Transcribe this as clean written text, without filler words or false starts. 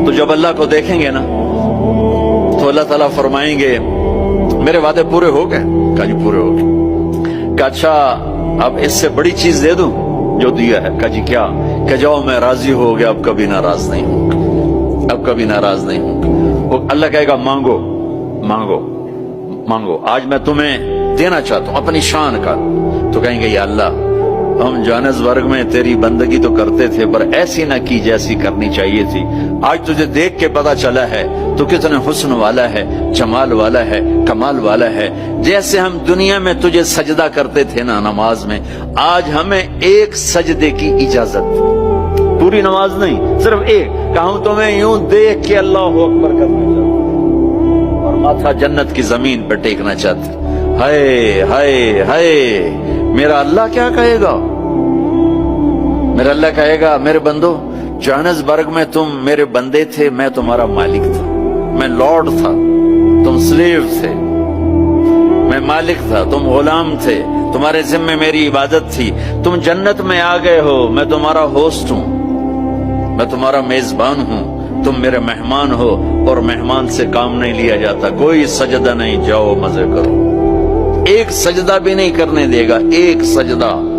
تو جب اللہ کو دیکھیں گے نا تو اللہ تعالیٰ فرمائیں گے میرے وعدے پورے ہو گئے؟ کہا جی پورے ہو گئے۔ کہا اچھا اب اس سے بڑی چیز دے دوں جو دیا ہے؟ کہا جی کیا؟ کہ جاؤ میں راضی ہو گیا، اب کبھی ناراض نہیں ہوں، اب کبھی ناراض نہیں ہوں۔ وہ اللہ کہے گا مانگو مانگو مانگو، آج میں تمہیں دینا چاہتا ہوں اپنی شان کا۔ تو کہیں گے یا اللہ ہم جانسبرگ میں تیری بندگی تو کرتے تھے پر ایسی نہ کی جیسی کرنی چاہیے تھی، آج تجھے دیکھ کے پتا چلا ہے تو کتنے حسن والا ہے، جمال والا ہے، کمال والا ہے۔ جیسے ہم دنیا میں تجھے سجدہ کرتے تھے نا نماز میں، آج ہمیں ایک سجدے کی اجازت، پوری نماز نہیں صرف ایک، کہ ہم تمہیں یوں دیکھ کے اللہ اکبر کرنا چاہتے اور ماتھا جنت کی زمین پہ ٹیکنا چاہتے۔ ہائے ہائے ہائے، میرا اللہ کیا کہے گا؟ میرا اللہ کہے گا میرے بندو جوہانسبرگ میں تم میرے بندے تھے، میں تمہارا مالک تھا، میں لارڈ تھا، تم سلیو تھے، میں مالک تھا، تم غلام تھے، تمہارے ذمہ میری عبادت تھی، تم جنت میں آ گئے ہو، میں تمہارا ہوسٹ ہوں، میں تمہارا میزبان ہوں، تم میرے مہمان ہو، اور مہمان سے کام نہیں لیا جاتا، کوئی سجدہ نہیں، جاؤ مزے کرو۔ ایک سجدہ بھی نہیں کرنے دے گا، ایک سجدہ۔